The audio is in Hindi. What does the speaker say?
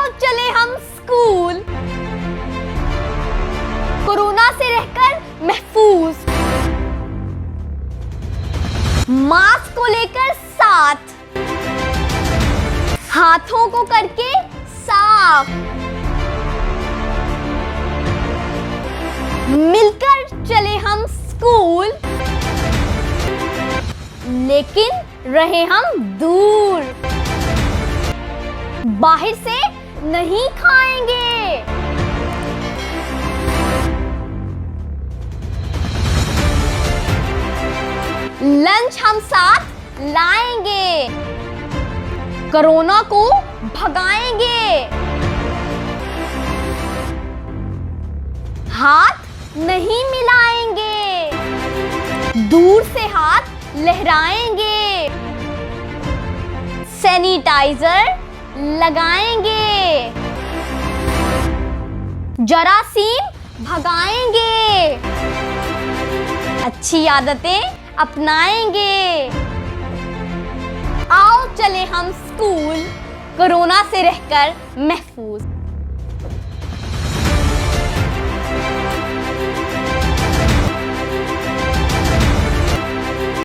आओ चले हम स्कूल, कोरोना से रहकर महफूज, मास्क को लेकर साथ, हाथों को करके साफ, मिलकर चले हम स्कूल, लेकिन रहे हम दूर, बाहर से नहीं खाएंगे, लंच हम साथ लाएंगे, कोरोना को भगाएंगे, हाथ नहीं मिलाएंगे, दूर से हाथ लहराएंगे, सैनिटाइजर लगाएंगे, जरासीम भगाएंगे, अच्छी आदतें अपनाएंगे। आओ चले हम स्कूल, कोरोना से रहकर महफूज।